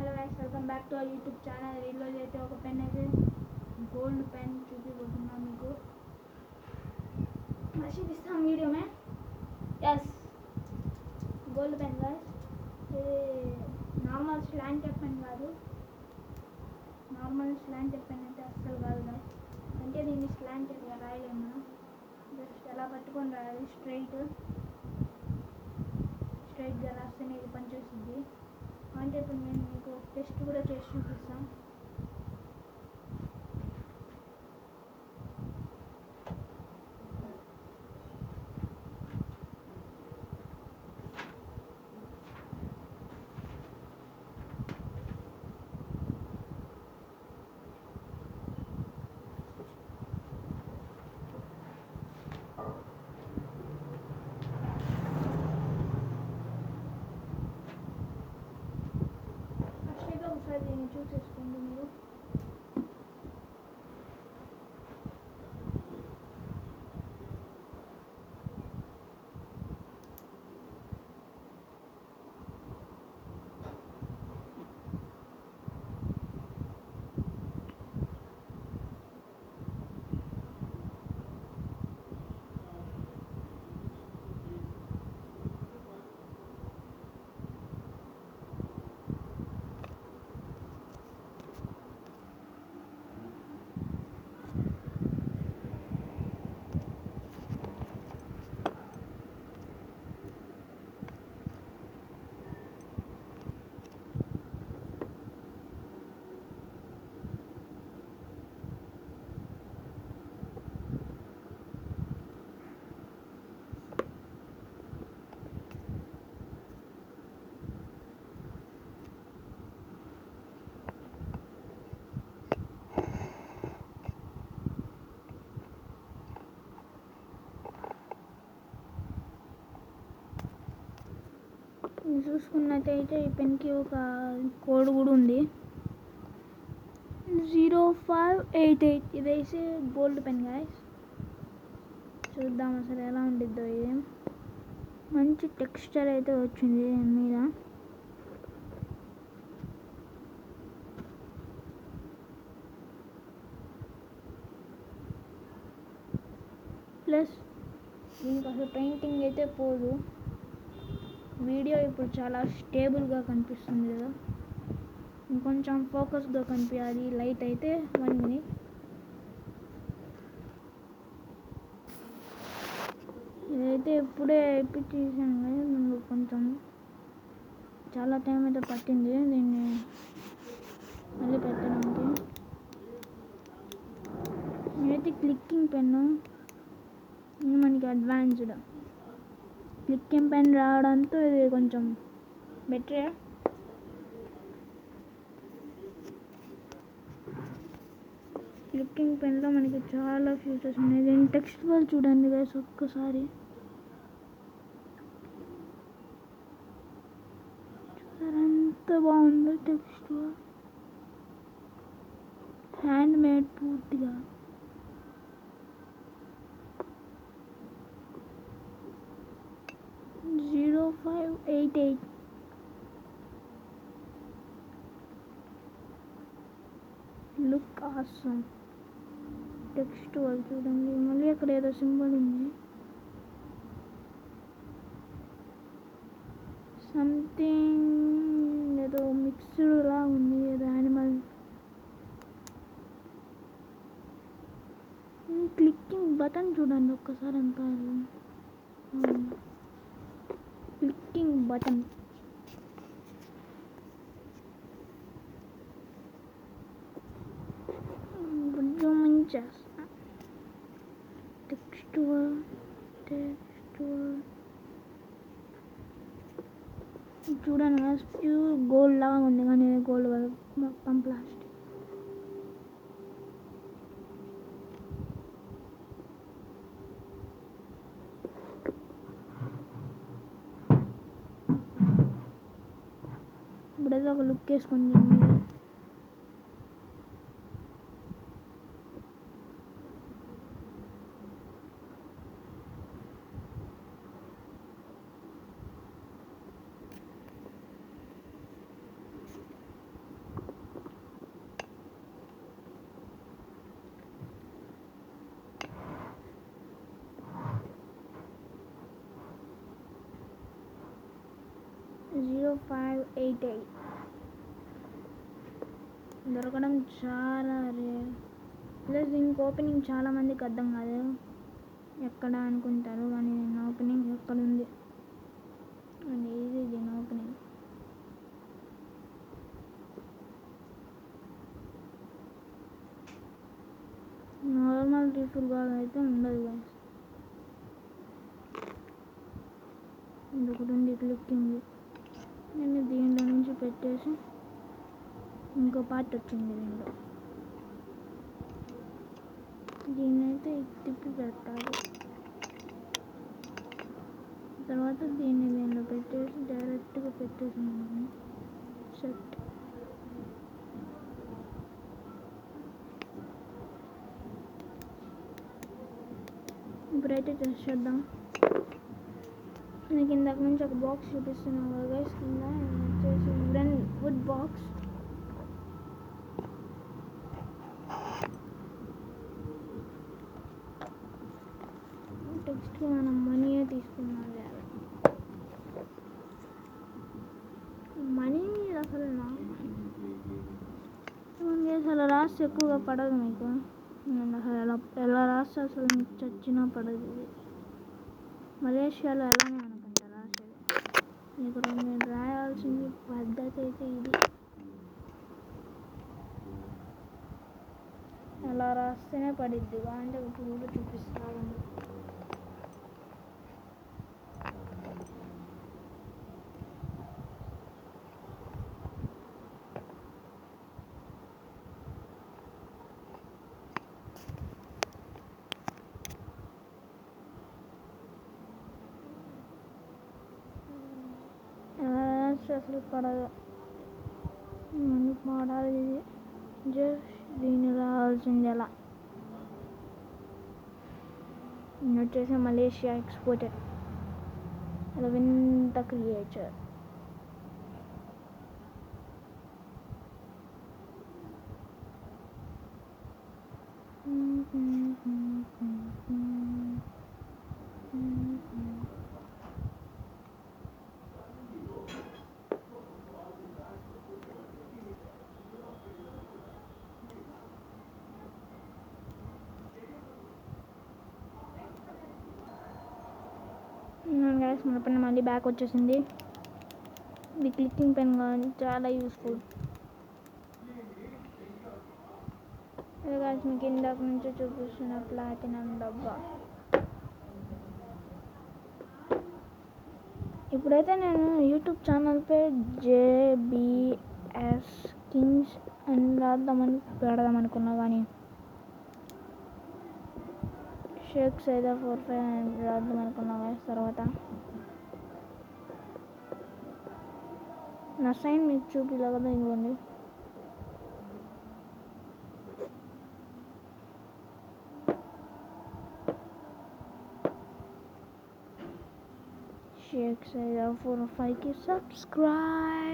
Hello guys, welcome back to our YouTube channel. ఈరోజు అయితే ఒక పెన్ అయితే గోల్డ్ పెన్ చూపిపోతున్నాను మీకు. చూపిస్తాం వీడియో మే. Yes, gold pen guys. ఇది నార్మల్ స్లాంట్ పెన్ కాదు. నార్మల్ స్లాంట్ పెన్ అయితే అస్సలు కాదు గైస్. అంటే దీన్ని స్లాంట్గా రాయలేము మనం. జస్ట్ ఎలా పట్టుకొని రాయాలి, స్ట్రైట్గా రాస్తేనే ఇది పనిచేస్తుంది. అంటే ఇప్పుడు నేను మీకు టెస్ట్ కూడా చేసి చూపిస్తాను. ఒకసారి దీన్ని చూసేసుకోండి మీరు. చూసుకున్నట్టయితే ఈ పెన్కి ఒక కోడ్ కూడా ఉంది, 0588. ఇదైతే గోల్డ్ పెన్ గాయస్. చూద్దాం అసలు ఎలా ఉండిద్దో. ఇది మంచి టెక్స్చర్ అయితే వచ్చింది దీని మీద. ప్లస్ దీనికి అసలు పెయింటింగ్ అయితే పోదు. వీడియో ఇప్పుడు చాలా స్టేబుల్గా కనిపిస్తుంది కదా. ఇంకొంచెం ఫోకస్గా కనిపించాలి లైట్ అయితే. 1 minute. ఇదైతే ఇప్పుడే ఎప్పించేసాను కదా, నాకు కొంచెం చాలా టైం అయితే పట్టింది దీన్ని మళ్ళీ పెట్టడానికి. ఇదైతే క్లిక్కింగ్ పెన్ను, మనకి అడ్వాన్స్డ్ క్లిక్కింగ్ పెన్ రావడంతో ఇది కొంచెం బెటరే. క్లిక్కింగ్ పెన్లో మనకి చాలా ఫీచర్స్ ఉన్నాయి. దీని టెక్స్ట్ వాళ్ళు చూడండి గైస్ ఒక్కసారి. ఎంత బాగుందో టెక్స్ట్. హ్యాండ్ మేడ్ పూర్తిగా. $0588. Look awesome. టెక్స్ట్ వాళ్ళు చూడండి. మళ్ళీ అక్కడ ఏదో సింబల్ ఉంది, సంథింగ్ ఏదో మిక్స్డ్ లా ఉంది, ఏదో యానిమల్. క్లిక్కింగ్ బటన్ చూడండి ఒక్కసారి. ఎంత క్లిక్కింగ్ బటన్. జూమ్ చేస్తా. టెక్స్ట్ చూడండి, ప్యూర్ గోల్డ్ లాగా ఉంది కానీ గోల్డ్ మొత్తం ప్లాస్టిక్. ఇప్పుడైతే ఒక లుక్ వేసుకుంది మీరు. 0588 దొరకడం చాలా రేర్. ప్లస్ దీనికి ఓపెనింగ్ చాలా మందికి అర్థం కాదు, ఎక్కడ అనుకుంటారు, కానీ నా ఓపెనింగ్ ఎక్కడ ఉంది అండ్ ఇది దీని ఓపెనింగ్. నార్మల్ రీఫిల్ బాగా అయితే ఉండదు గాయస్. ఇంకొకటి ఉంది క్లిక్కింగ్, నేను దీంట్లో నుంచి పెట్టేసి ఇంకో పార్ట్ వచ్చింది దీంట్లో, దీన్నైతే తిప్పి పెట్టాలి. తర్వాత దీన్ని దీనిలో పెట్టేసి డైరెక్ట్గా పెట్టేసాను సెట్. ఇప్పుడైతే టెస్ట్ చేద్దాం. నాకు ఇందాక నుంచి ఒక బాక్స్ చూపిస్తున్నాను కదా గైస్, కింద వచ్చేసి వుడ్ బాక్స్. టెక్స్ట్కి మనం మనీయే తీసుకున్నాం లేదా, మనీ అసలు అలా రాస్తే ఎక్కువగా పడదు మీకు. నేను అసలు ఎలా రాస్తే అసలు మీకు చచ్చినా పడదు. ఇది మలేషియాలో ఎలానే అనుకుంటా రాసేది. మీకు నేను రాయాల్సింది పద్ధతి అయితే ఇది, ఎలా రాస్తేనే పడిద్ది. అంటే ఇప్పుడు కూడా చూపిస్తాను. అసలు పడదు, పడాలి. ఇది జస్ట్ దీన్ని రావాల్సింది ఎలా వచ్చేసి మలేషియా ఎక్స్పోర్టెడ్ వింత క్రియేచర్. గైస్ మన పెన్ మళ్ళీ బ్యాక్ వచ్చేసింది. ఇది క్లిక్కింగ్ పెన్ కానీ చాలా యూస్ఫుల్. ఇది గైస్ మీకు ఇందాక నుంచి చూపిస్తున్న ప్లాటినం డబ్బా. ఇప్పుడైతే నేను యూట్యూబ్ ఛానల్ పేరు JBS Kings అని పెడదాం అనుకున్నా, కానీ షేక్స్ అయితే 45 రాద్దాం అనుకున్నా గైస్. తర్వాత నా సైన్ మీకు చూపిలా కదా, ఇవ్వండి. షేక్స్ అయితే 4 or 5కి సబ్స్క్రైబ్.